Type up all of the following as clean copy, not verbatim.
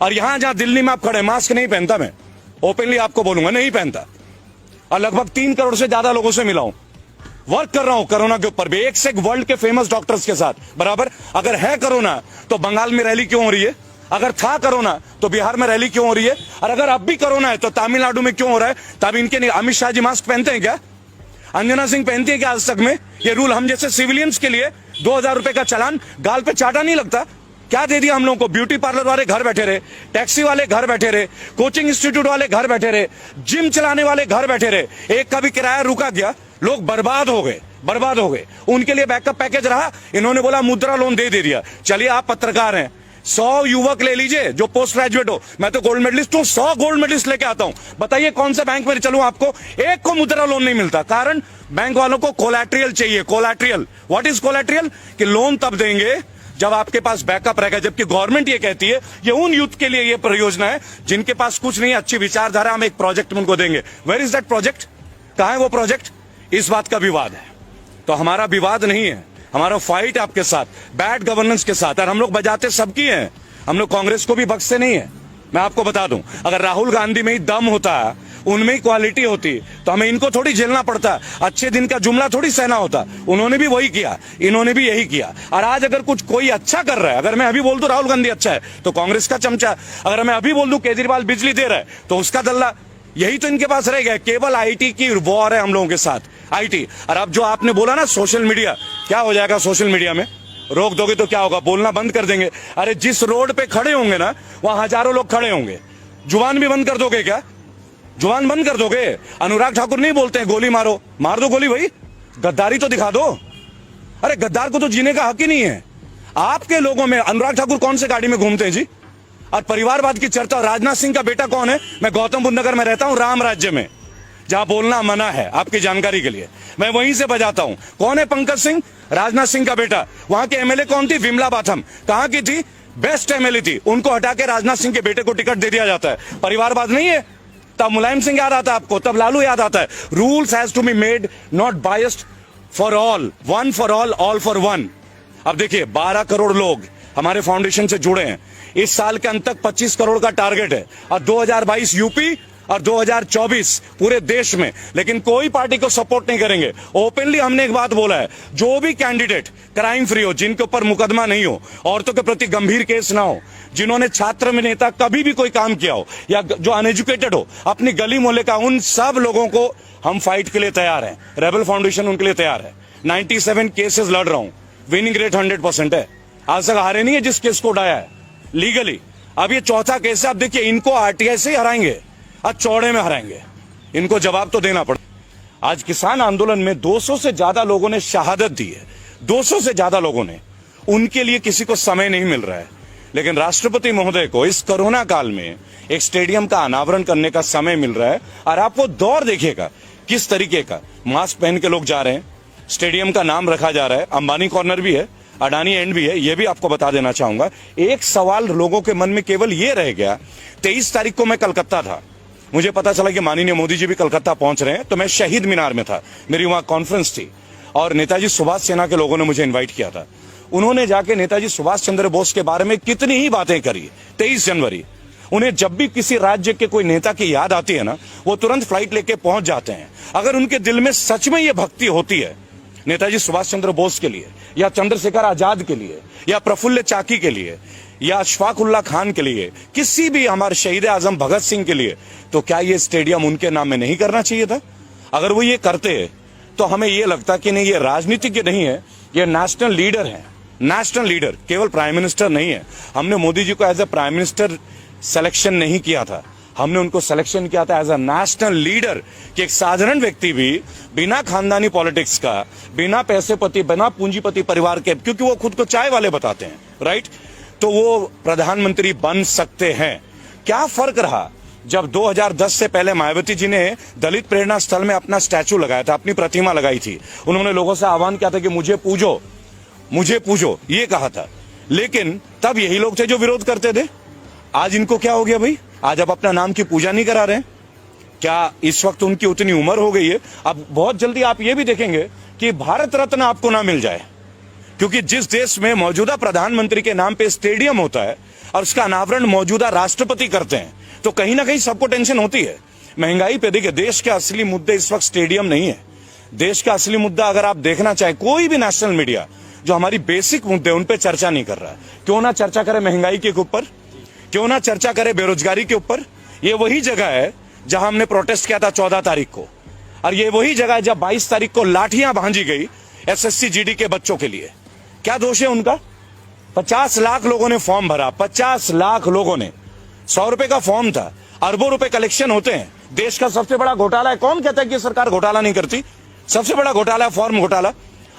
और यहां जहां दिल्ली में आप खड़े, मास्क नहीं पहनता, मैं ओपनली आपको बोलूंगा, नहीं पहनता। और लगभग 3 करोड़ से ज्यादा लोगों से मिला हूं, वर्क कर रहा हूं कोरोना के ऊपर भी, एक से एक वर्ल्ड के फेमस डॉक्टर्स के साथ बराबर। अगर है कोरोना तो बंगाल में रैली क्यों हो रही है? अगर था कोरोना तो बिहार में रैली क्यों हो रही है? और अगर अब भी कोरोना है तो तमिलनाडु में क्यों हो रहा है? तब इनके नहीं, अमित शाह जी मास्क पहनते हैं क्या? अंजना सिंह पहनती है क्या आज तक में? ये रूल हम जैसे सिविलियंस के लिए 2000 रुपए का चालान गाल पे चाटा नहीं लगता? क्या दे दिया हम लोगों को? ब्यूटी पार्लर वाले घर बैठे रहे, टैक्सी वाले घर बैठे रहे, कोचिंग इंस्टीट्यूट वाले घर बैठे रहे, जिम चलाने वाले घर बैठे रहे, एक का भी किराया रुका गया, लोग बर्बाद हो गए, बर्बाद हो गए। उनके लिए बैकअप पैकेज रहा, इन्होंने बोला मुद्रा लोन दे दिया। चलिए आप पत्रकार हैं, 100 युवक ले लीजिए जो पोस्ट ग्रेजुएट हो, मैं तो गोल्ड मेडलिस्ट हूं, 100 गोल्ड मेडलिस्ट लेके आता हूं, बताइए कौन सा बैंक में चलूं? आपको एक को मुद्रा लोन नहीं मिलता, कारण बैंक वालों को कोलैटरल चाहिए। Collateral, what is collateral? कि लोन तब देंगे जब आपके पास बैकअप रहेगा, जबकि गवर्नमेंट ये कहती है ये उन यूथ के लिए ये परियोजना है जिनके पास कुछ नहीं, अच्छी विचारधारा, हम एक प्रोजेक्ट उनको देंगे। Where is that project? कहां है वो प्रोजेक्ट? इस बात का विवाद है। तो हमारा विवाद नहीं है, हमारा फाइट आपके साथ, बैड गवर्नेंस के साथ। और हम लोग बजाते सबकी हैं, हम लोग कांग्रेस को भी बख्शते नहीं है। मैं आपको बता दूं, अगर राहुल गांधी में ही दम होता, उनमें ही क्वालिटी होती, तो हमें इनको थोड़ी झेलना पड़ता, अच्छे दिन का जुमला थोड़ी सहना होता। उन्होंने भी वही किया, इन्होंने भी यही किया। और आज अगर कुछ कोई अच्छा कर रहा है, अगर मैं अभी बोल दूं राहुल गांधी अच्छा है तो कांग्रेस का चमचा, अगर मैं अभी बोल दूं केजरीवाल बिजली दे रहा है तो उसका दल्ला, यही तो इनके पास रह गया। केवल आईटी की वॉर है हम लोगों के साथ, आईटी। और अब जो आपने बोला ना सोशल मीडिया, क्या हो जाएगा सोशल मीडिया में? रोक दोगे तो क्या होगा? बोलना बंद कर देंगे। अरे जिस रोड पे खड़े होंगे ना, वहां हजारों लोग खड़े होंगे, जुबान भी बंद कर दोगे क्या? जुबान बंद कर दोगे? अनुराग ठाकुर नहीं बोलते हैं गोली मारो, मार दो गोली भाई, गद्दारी तो दिखा दो। अरे गद्दार को तो जीने का हक ही नहीं है। आपके लोगों में अनुराग ठाकुर कौन से गाड़ी में घूमते हैं जी? और परिवारवाद की चर्चा, राजनाथ सिंह का बेटा कौन है? मैं गौतम बुद्ध नगर में रहता हूं, राम राज्य में, जहां बोलना मना है, आपकी जानकारी के लिए मैं वहीं से बजाता हूं। कौन है पंकज सिंह? राजनाथ सिंह का बेटा। वहां के एमएलए कौन थी? विमला बाथम। कहां की थी? बेस्ट एमएलए थी। उनको हटा के राजनाथ सिंह के बेटे को टिकट दे दिया जाता है। परिवारवाद नहीं है? तब मुलायम सिंह याद आता है आपको, तब लालू याद आता है। Rules has to be made not biased for all, one for all for one. अब देखिए 12 करोड़ लोग हमारे फाउंडेशन से जुड़े हैं। इस साल के अंत तक 25 करोड़ का टारगेट है, और 2022 यूपी और 2024 पूरे देश में। लेकिन कोई पार्टी को सपोर्ट नहीं करेंगे। ओपनली हमने एक बात बोला है, जो भी कैंडिडेट क्राइम फ्री हो, जिनके ऊपर मुकदमा नहीं हो, औरतों के प्रति गंभीर केस ना हो, जिन्होंने छात्र में नेता कभी भी कोई काम किया हो, या जो अनएजुकेटेड हो, अपनी गली मोहल्ले का, उन सब लोगों को हम फाइट के लिए तैयार हैं। रेबल फाउंडेशन उनके लिए तैयार है। 97 केसेस लड़ रहा हूं, विनिंग रेट 100% है। आज तक हारे नहीं है जिस केस को उठाया है लीगली। अब ये चौथा केस है। अब देखिए इनको आरटीआई से हराएंगे, आज चौड़े में हराएंगे, इनको जवाब तो देना पड़े। आज किसान आंदोलन में 200 से ज्यादा लोगों ने शहादत दी है, 200 से ज्यादा लोगों ने। उनके लिए किसी को समय नहीं मिल रहा है, लेकिन राष्ट्रपति महोदय को इस कोरोना काल में एक स्टेडियम का अनावरण करने का समय मिल रहा है। और आप वो दौर देखिएगा किस तरीके का, मास्क पहन के लोग जा रहे हैं, स्टेडियम का नाम रखा जा रहा है, अंबानी कॉर्नर भी है, अडानी एंड भी है। ये भी आपको बता देना चाहूंगा। एक सवाल लोगों के मन में केवल ये रह गया, 23 तारीख को मैं कलकत्ता था, मुझे पता चला कि माननीय मोदी जी भी कलकत्ता पहुंच रहे हैं, तो मैं शहीद मीनार में था, मेरी वहां कॉन्फ्रेंस थी, और नेताजी सुभाष सेना के लोगों ने मुझे इन्वाइट किया था। उन्होंने जाके नेताजी सुभाष चंद्र बोस के बारे में कितनी ही बातें करी। 23 जनवरी, उन्हें जब भी किसी राज्य के कोई नेता की याद आती है ना, वो तुरंत फ्लाइट लेके पहुंच जाते हैं। अगर उनके दिल में सच में ये भक्ति होती है नेताजी सुभाष चंद्र बोस के लिए, या चंद्रशेखर आजाद के लिए, या प्रफुल्ल चाकी के लिए, या अशफाक उल्लाह खान के लिए, किसी भी हमारे शहीद आजम भगत सिंह के लिए, तो क्या ये स्टेडियम उनके नाम में नहीं करना चाहिए था? अगर वो ये करते तो हमें ये लगता कि नहीं, ये राजनीतिज्ञ नहीं है, ये नेशनल लीडर है। नेशनल लीडर, केवल प्राइम मिनिस्टर नहीं है। हमने मोदी जी को as a prime minister selection नहीं किया था, हमने उनको सिलेक्शन किया था एज अ नेशनल लीडर, कि एक साधारण व्यक्ति भी बिना खानदानी पॉलिटिक्स का, बिना पैसेपति, बिना पूंजीपति परिवार के, क्योंकि वो खुद को चाय वाले बताते हैं, राइट, तो वो प्रधानमंत्री बन सकते हैं। क्या फर्क रहा जब 2010 से पहले मायावती जी ने दलित प्रेरणा स्थल में अपना स्टैचू लगाया था, अपनी प्रतिमा लगाई थी। उन्होंने लोगों से आह्वान किया था कि मुझे पूजो, मुझे पूजो, ये कहा था। लेकिन तब यही लोग थे जो विरोध करते थे। आज इनको क्या हो गया भाई? आज आप अपना नाम की पूजा नहीं करा रहे? क्या इस वक्त उनकी उतनी उम्र हो गई है? अब बहुत जल्दी आप ये भी देखेंगे कि भारत रत्न आपको ना मिल जाए, क्योंकि जिस देश में मौजूदा प्रधानमंत्री के नाम पे स्टेडियम होता है और उसका अनावरण मौजूदा राष्ट्रपति करते हैं, तो कहीं ना कहीं सबको टेंशन होती है। महंगाई पे देखिए, देश के असली मुद्दे इस वक्त स्टेडियम नहीं है। देश का असली मुद्दा अगर आप देखना चाहें, कोई भी नेशनल मीडिया जो हमारी बेसिक मुद्दे उन पे चर्चा नहीं कर रहा है। क्यों ना चर्चा करे महंगाई के ऊपर, क्यों ना चर्चा करे बेरोजगारी के ऊपर। ये वही जगह है जहां हमने प्रोटेस्ट किया था 14 तारीख को, और ये वही जगह है जब 22 तारीख को लाठियां भांजी गई एसएससी जीडी के बच्चों के लिए। क्या दोष है उनका? 50 लाख लोगों ने फॉर्म भरा, 50 लाख लोगों ने। 100 रुपए का फॉर्म था, अरबों रुपए कलेक्शन होते हैं। देश का सबसे बड़ा घोटाला है। कौन कहता है कि सरकार घोटाला नहीं करती? सबसे बड़ा घोटाला है फॉर्म घोटाला।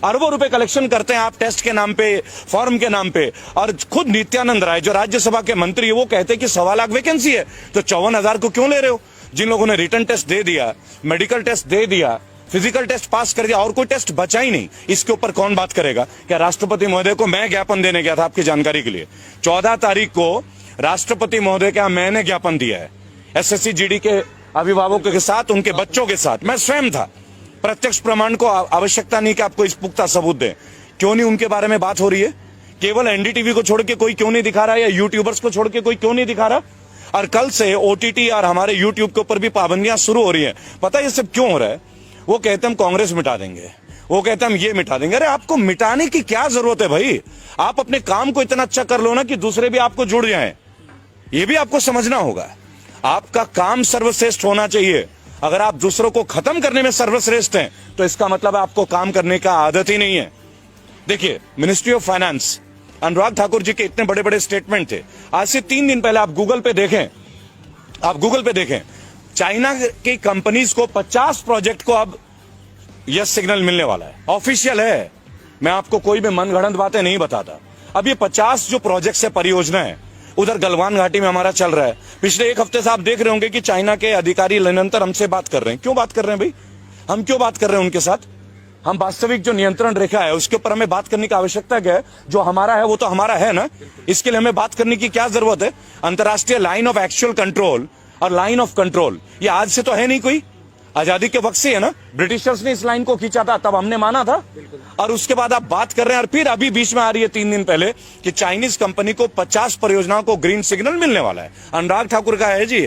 अरबों रुपए कलेक्शन करते हैं आप टेस्ट के नाम पे, फॉर्म के नाम पे। और खुद नित्यानंद राय जो राज्यसभा के मंत्री है, वो कहते हैं कि 1.25 लाख वैकेंसी है, तो 54,000 को क्यों ले रहे हो? जिन लोगों ने रिटर्न टेस्ट दे दिया, मेडिकल टेस्ट दे दिया, फिजिकल टेस्ट पास कर दिया, और कोई टेस्ट बचा ही नहीं, इसके ऊपर कौन बात करेगा? क्या राष्ट्रपति महोदय को मैं ज्ञापन देने गया था, आपकी जानकारी के लिए 14 तारीख को राष्ट्रपति महोदय का मैंने ज्ञापन दिया है एसएससी जीडी के अभिभावकों के साथ, उनके बच्चों के साथ। मैं स्वयं था। प्रत्यक्ष प्रमाण को आवश्यकता नहीं कि आपको इस पुख्ता सबूत दें। क्यों नहीं उनके बारे में बात हो रही है? केवल एनडीटीवी को छोड़ के कोई क्यों नहीं दिखा रहा है, या यूट्यूबर्स को छोड़ के कोई क्यों नहीं दिखा रहा? और कल से ओटीटी और हमारे यूट्यूब के ऊपर भी पाबंदियां शुरू हो रही है। पता है ये सब क्यों हो रहा है? वो कहते हम कांग्रेस मिटा देंगे, वो कहते हम ये मिटा देंगे। अरे आपको मिटाने की क्या जरूरत है भाई? आप अपने काम को इतना अच्छा कर लो ना कि दूसरे भी आपको जुड़ जाएं। ये भी आपको समझना होगा। आपका काम सर्वश्रेष्ठ होना चाहिए। अगर आप दूसरों को खत्म करने में सर्वश्रेष्ठ हैं, तो इसका मतलब है आपको काम करने का आदत ही नहीं है। देखिए, ministry of finance, Anurag Thakur ji के इतने बड़े बड़े स्टेटमेंट थे। आज से 3 दिन पहले आप गूगल पे देखें, चाइना की कंपनीज को 50 प्रोजेक्ट को अब यस सिग्नल मिलने वाला है। ऑफिशियल है, मैं आपको कोई भी मनगढ़ंत बातें नहीं बताता। अब ये 50 जो प्रोजेक्ट है, परियोजना है, उधर गलवान घाटी में हमारा चल रहा है। पिछले 1 हफ्ते से आप देख रहे होंगे कि चाइना के अधिकारी निरंतर हमसे बात कर रहे हैं। क्यों बात कर रहे हैं भाई? हम क्यों बात कर रहे हैं उनके साथ? हम वास्तविक जो नियंत्रण रेखा है उसके ऊपर हमें बात करने की आवश्यकता क्या है? जो हमारा है वो तो हमारा है ना, इसके लिए हमें बात करने की क्या जरूरत है? अंतर्राष्ट्रीय लाइन ऑफ एक्चुअल कंट्रोल और लाइन ऑफ कंट्रोल ये आज से तो है नहीं, कोई आजादी के वक्त से है ना। ब्रिटिशर्स ने इस लाइन को खींचा था, तब हमने माना था। और उसके बाद आप बात कर रहे हैं, और फिर अभी बीच में आ रही है 3 दिन पहले कि चाइनीज कंपनी को 50 परियोजनाओं को ग्रीन सिग्नल मिलने वाला है। अनुराग ठाकुर का है जी,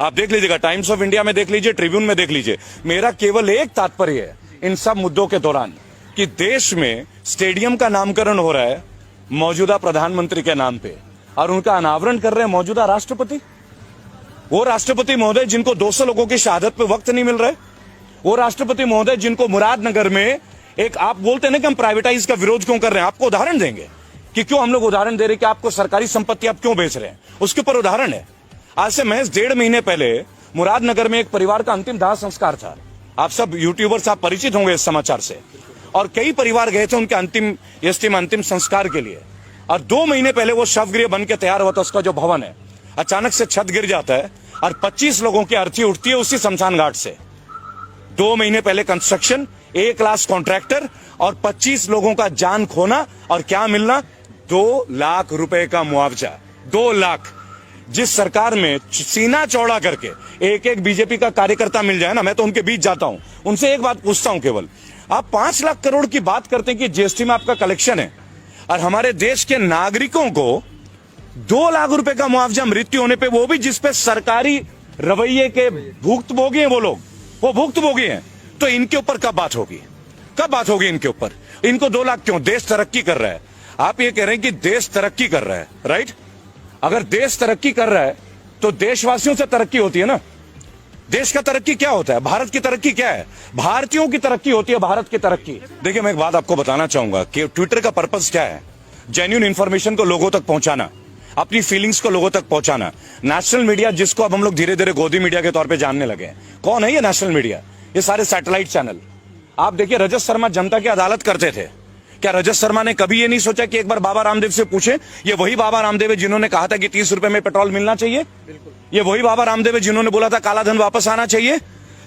आप देख लीजिएगा, टाइम्स ऑफ इंडिया में देख लीजिए, ट्रिब्यून में देख लीजिए। मेरा केवल एक तात्पर्य है इन सब मुद्दों के दौरान कि देश में स्टेडियम का नामकरण हो रहा है मौजूदा प्रधानमंत्री के नाम पे, और उनका अनावरण कर रहे हैं मौजूदा राष्ट्रपति। वो राष्ट्रपति महोदय जिनको 200 लोगों की शहादत पे वक्त नहीं मिल रहा है, वो राष्ट्रपति महोदय जिनको मुरादनगर में एक, आप बोलते हैं ना कि हम प्राइवेटाइज का विरोध क्यों कर रहे हैं, आपको उदाहरण देंगे कि क्यों हम लोग उदाहरण दे रहे हैं कि आपको सरकारी संपत्ति आप क्यों बेच रहे हैं, उसके ऊपर उदाहरण है। आज से महज 1.5 महीने पहले मुरादनगर में एक परिवार का अंतिम दाह संस्कार था। आप सब यूट्यूबर्स आप परिचित होंगे इस समाचार से, और कई परिवार गए थे उनके अंतिम संस्कार के लिए। और 2 महीने पहले वो शवगृह बन के तैयार हुआ था, उसका जो भवन है, अचानक से छत गिर जाता है और 25 लोगों की अर्थी उठती है उसी शमशान घाट से। 2 महीने पहले कंस्ट्रक्शन, A क्लास कॉन्ट्रैक्टर, और 25 लोगों का जान खोना, और क्या मिलना? 2 लाख रुपए का मुआवजा। 2 लाख। जिस सरकार में सीना चौड़ा करके एक बीजेपी का कार्यकर्ता मिल जाए ना, मैं तो उनके बीच जाता हूं, उनसे एक बात पूछता हूं केवल, आप 5 लाख करोड़ की बात करते हैं कि जीएसटी में आपका कलेक्शन है, और हमारे देश के नागरिकों को 2 लाख रुपए का मुआवजा मृत्यु होने पे, वो भी जिसपे सरकारी रवैये के भुक्तभोगी हैं, वो भुक्तभोगी हैं, तो इनके ऊपर कब बात होगी? कब बात होगी इनके ऊपर? इनको 2 लाख क्यों? देश तरक्की कर रहा है। आप ये कह रहे हैं कि देश तरक्की कर रहा है, राइट? अगर देश तरक्की कर रहा है तो देशवासियों से तरक्की होती है ना। देश का तरक्की क्या होता है? भारत की तरक्की क्या है? भारतीयों की तरक्की होती है, भारत की तरक्की। देखिए, मैं एक बात आपको बताना चाहूंगा कि ट्विटर का पर्पस क्या है? जेन्युइन इंफॉर्मेशन को लोगों तक पहुंचाना, अपनी फीलिंग्स को लोगों तक पहुंचाना। नेशनल मीडिया, जिसको अब हम लोग धीरे धीरे गोदी मीडिया के तौर पे जानने लगे हैं, कौन है ये नेशनल मीडिया? ये सारे सैटेलाइट चैनल। आप देखिए, रजत शर्मा जनता की अदालत करते थे। क्या रजत शर्मा ने कभी ये नहीं सोचा कि एक बार बाबा रामदेव से पूछे? ये वही बाबा रामदेव है जिन्होंने कहा था कि 30 रुपए में पेट्रोल मिलना चाहिए। ये वही बाबा रामदेव है जिन्होंने बोला था काला धन वापस आना चाहिए।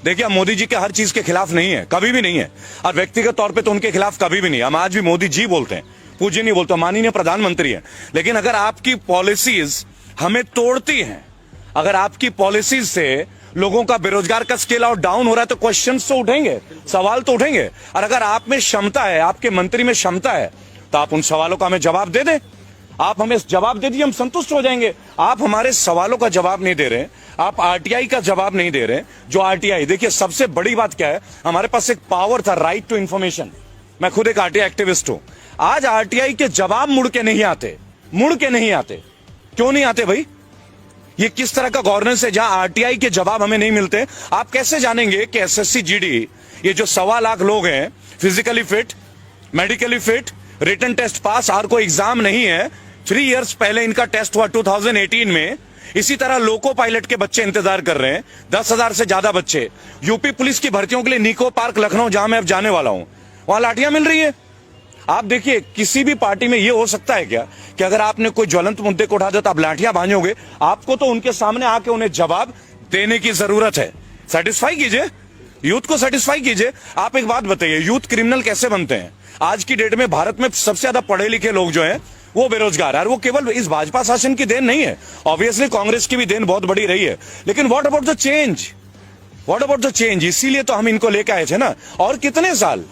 देखिए, हम मोदी जी के हर चीज के खिलाफ नहीं है, कभी भी नहीं है, और व्यक्तिगत तौर पे तो उनके खिलाफ कभी भी नहीं। हम आज भी मोदी जी बोलते हैं, पूज्य नहीं बोलते, माननीय प्रधानमंत्री है। लेकिन अगर आपकी पॉलिसीज हमें तोड़ती हैं, अगर आपकी पॉलिसीज से लोगों का बेरोजगार का स्केल आउट डाउन हो रहा है, तो क्वेश्चंस तो उठेंगे, सवाल तो उठेंगे। और अगर आप में क्षमता है, आपके मंत्री में क्षमता है, तो आप उन सवालों का हमें जवाब दे दें। आप हमें जवाब दे दीजिए, हम संतुष्ट हो जाएंगे। आप हमारे सवालों का जवाब नहीं दे रहे, आप आरटीआई का जवाब नहीं दे रहे। जो आरटीआई, देखिए सबसे बड़ी बात क्या है, हमारे पास एक पावर था, राइट टू इंफॉर्मेशन। मैं खुद एक आरटीआई एक्टिविस्ट हूं। आज आरटीआई के जवाब मुड़ के नहीं आते, मुड़ के नहीं आते। क्यों नहीं आते भाई? ये किस तरह का गवर्नेंस है जहां आरटीआई के जवाब हमें नहीं मिलते? आप कैसे जानेंगे कि एसएससी जीडी, ये जो 1.25 लाख लोग हैं, physically fit, medically fit, written test pass, और कोई एग्जाम नहीं है। 3 इयर्स पहले इनका टेस्ट हुआ 2018 में। इसी तरह लोको पायलट के बच्चे इंतजार कर रहे हैं, 10,000 से ज्यादा बच्चे। यूपी पुलिस की भर्तियों के लिए निको पार्क लखनऊ, जहां मैं अब जाने वाला हूं, वहां लाठियां मिल रही है। आप देखिए, किसी भी पार्टी में यह हो सकता है क्या कि अगर आपने कोई ज्वलंत मुद्दे को उठा दिया तो आप लाठियां भांजोगे? आपको तो उनके सामने आके उन्हें जवाब देने की जरूरत है। सेटिस्फाई कीजिए, यूथ को सेटिस्फाई कीजिए। आप एक बात बताइए, यूथ क्रिमिनल कैसे बनते हैं? आज की डेट में भारत में सबसे ज्यादा पढ़े लिखे लोग जो हैं वो बेरोजगार है, और वो केवल इस भाजपा शासन की देन नहीं है। ऑब्वियसली कांग्रेस की भी देन बहुत बड़ी रही है, लेकिन what about the change? What about the change? इसीलिए तो हम इनको लेके आए थे ना। और कितने साल,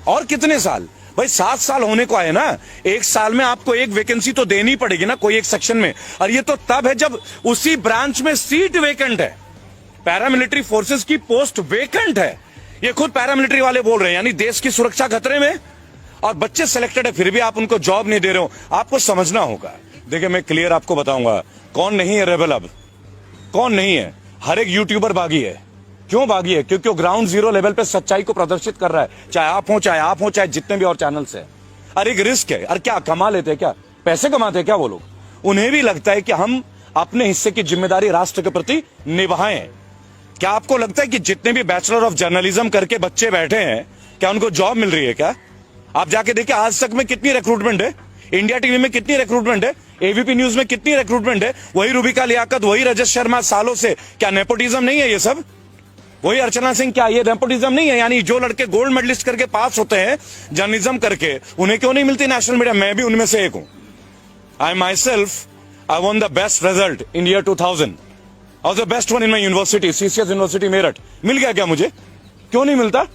और कितने साल भाई? 7 साल होने को आए ना। 1 साल में आपको एक वैकेंसी तो देनी पड़ेगी ना, कोई एक सेक्शन में। और ये तो तब है जब उसी ब्रांच में सीट वेकेंट है, पैरामिलिट्री फोर्सेस की पोस्ट वेकेंट है। ये खुद पैरामिलिट्री वाले बोल रहे हैं, यानी देश की सुरक्षा खतरे में, और बच्चे सिलेक्टेड है, फिर भी आप उनको जॉब नहीं दे रहे हो। आपको समझना होगा। देखिए, मैं क्लियर आपको बताऊंगा कौन नहीं है रेबल, अब कौन नहीं है। हर एक यूट्यूबर बागी है। क्यों बागी है? क्योंकि वो ग्राउंड जीरो लेवल पे सच्चाई को प्रदर्शित कर रहा है, चाहे आप हो चाहे जितने भी और चैनल्स है। अरे एक रिस्क है। अरे क्या कमा लेते हैं, क्या पैसे कमाते हैं क्या वो लोग? उन्हें भी लगता है कि हम अपने हिस्से की जिम्मेदारी राष्ट्र के प्रति निभाएं। क्या आपको लगता है कि जितने भी बैचलर ऑफ जर्नलिज्म करके बच्चे बैठे हैं, क्या उनको जॉब मिल रही है? क्या आप जाके देखिए, आज तक में कितनी रिक्रूटमेंट है, इंडिया टीवी में कितनी रिक्रूटमेंट है, एबीपी न्यूज में कितनी रिक्रूटमेंट है। वही रूबिका लियाकत, वही रजत शर्मा सालों से। क्या नेपोटिज्म नहीं है ये सब? वही अर्चना सिंह, क्या ये नेपोटिज्म नहीं है? यानी जो लड़के गोल्ड मेडलिस्ट करके पास होते हैं जर्नलिज्म करके, उन्हें क्यों नहीं मिलती नेशनल मीडिया? मैं भी उनमें से एक हूं। I myself, I won the best result in year 2000, और the best one in my university, CCS university Meerut. मिल गया क्या मुझे? क्यों नहीं मिलता?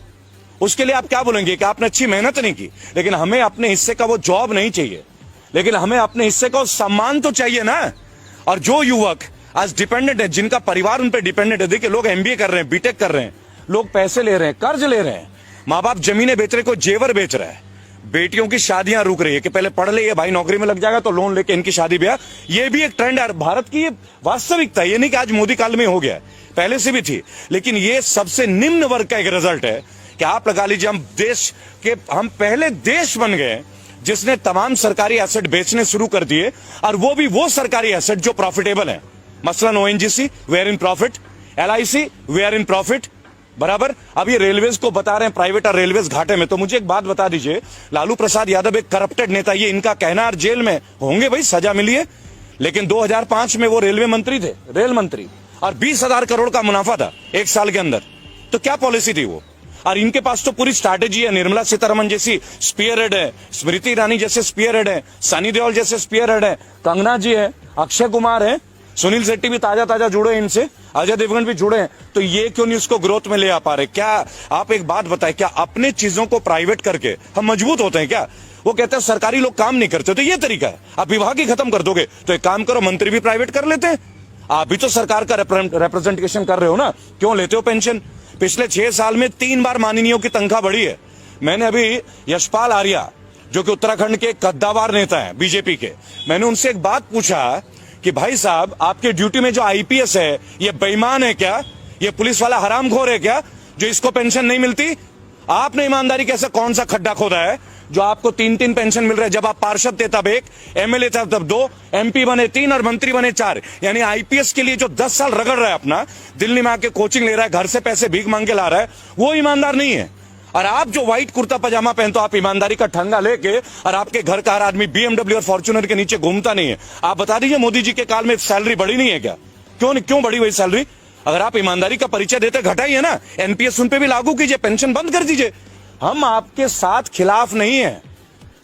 उसके लिए आप क्या बोलेंगे कि आपने अच्छी मेहनत नहीं की? लेकिन हमें अपने हिस्से का वो जॉब नहीं चाहिए, लेकिन हमें अपने हिस्से का सम्मान तो चाहिए ना। और जो युवक आज डिपेंडेंट है, जिनका परिवार उन पर डिपेंडेंट है, देखिए लोग एमबीए कर रहे हैं, बीटेक कर रहे हैं, लोग पैसे ले रहे हैं, कर्ज ले रहे हैं, माँ बाप जमीनें बेच रहे, को जेवर बेच रहा है, बेटियों की शादियां रुक रही है कि पहले पढ़ ले, ये भाई नौकरी में लग जाएगा तो लोन लेके इनकी शादी ब्याह। ये भी एक ट्रेंड है भारत की, ये वास्तविकता। ये नहीं कि आज मोदी काल में हो गया, पहले से भी थी। लेकिन ये सबसे निम्न वर्ग का एक रिजल्ट है कि आप लगा लीजिए, हम पहले देश बन गए जिसने तमाम सरकारी एसेट बेचने शुरू कर दिए, और वो भी वो सरकारी एसेट जो प्रॉफिटेबल है। मसलन ओएनजीसी, वे आर इन प्रॉफिट, एलआईसी, वे आर इन प्रॉफिट, बराबर। अब ये रेलवेज को बता रहे हैं प्राइवेट और रेलवेज घाटे में। तो मुझे एक बात बता दीजिए, लालू प्रसाद यादव एक करप्टेड नेता, ये इनका कहना, और जेल में होंगे भाई, सजा मिली है, लेकिन 2005 में वो रेलवे मंत्री थे, रेल मंत्री, और 20,000 करोड़ का मुनाफा था 1 साल के अंदर। तो क्या पॉलिसी थी वो? और इनके पास तो पूरी स्ट्रैटेजी है। निर्मला सीतारमन जैसी स्पीयर हेड है, स्मृति ईरानी जैसे स्पीयर हेड है, सनी देओल जैसे स्पीयर हेड है, कंगना जी है, अक्षय कुमार है, सुनील शेट्टी भी ताजा ताजा जुड़े हैं इनसे, अजय देवगन भी जुड़े हैं। तो ये क्यों नहीं उसको ग्रोथ में ले आ पा रहे? क्या आप एक बात बताएं, क्या अपने चीजों को प्राइवेट करके हम मजबूत होते हैं क्या? वो कहते हैं सरकारी लोग काम नहीं करते, तो ये तरीका है, आप विभाग ही खत्म कर दोगे तो एक काम करो, मंत्री भी प्राइवेट कर लेते हैं। आप भी तो सरकार का रिप्रेजेंटेशन कर रहे हो ना, क्यों लेते हो पेंशन? पिछले 6 साल में 3 बार माननीयों की तनख्वाह बढ़ी है। मैंने अभी यशपाल आर्या, जो कि उत्तराखंड के कद्दावर नेता हैं बीजेपी के, मैंने उनसे एक बात पूछा कि भाई साहब, आपके ड्यूटी में जो आईपीएस है, ये बेईमान है क्या? ये पुलिस वाला हरामखोर है क्या, जो इसको पेंशन नहीं मिलती? आपने ईमानदारी कैसे, कौन सा खड्डा खोदा है जो आपको 3-3 पेंशन मिल रहा है? जब आप पार्षद थे तब 1, एमएलए थे तब 2, एमपी बने 3 और मंत्री बने 4। यानी आईपीएस के लिए जो 10 साल रगड़ रहा है अपना, दिल्ली में आके कोचिंग ले रहा है, घर से पैसे भीख मांग के ला रहा है, वो ईमानदार नहीं है। और आप जो व्हाइट कुर्ता पजामा पहनते हो, आप ईमानदारी का ठंगा लेके, और आपके घर का हर आदमी बीएमडब्ल्यू और फॉर्च्यूनर के नीचे घूमता नहीं है। आप बता दीजिए, मोदी जी के काल में सैलरी बढ़ी नहीं है क्या? क्यों बढ़ी हुई सैलरी? अगर आप ईमानदारी का परिचय देते, घटाइए ना, एनपीएस उन पे भी लागू कीजिए, पेंशन बंद कर दीजिए। हम आपके साथ खिलाफ नहीं है,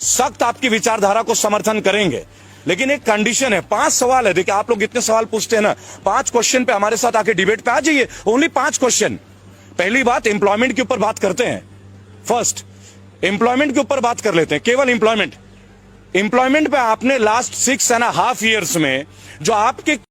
सख्त आपकी विचारधारा को समर्थन करेंगे, लेकिन एक कंडीशन है। 5 सवाल है। देखिए, आप लोग इतने सवाल पूछते हैं ना, 5 क्वेश्चन पे हमारे साथ आके डिबेट पे आ जाइए। Only 5 question. पहली बात, एम्प्लॉयमेंट के ऊपर बात करते हैं। फर्स्ट, एम्प्लॉयमेंट के ऊपर बात कर लेते हैं, केवल एम्प्लॉयमेंट। एम्प्लॉयमेंट पे आपने लास्ट 6.5 years में जो आपके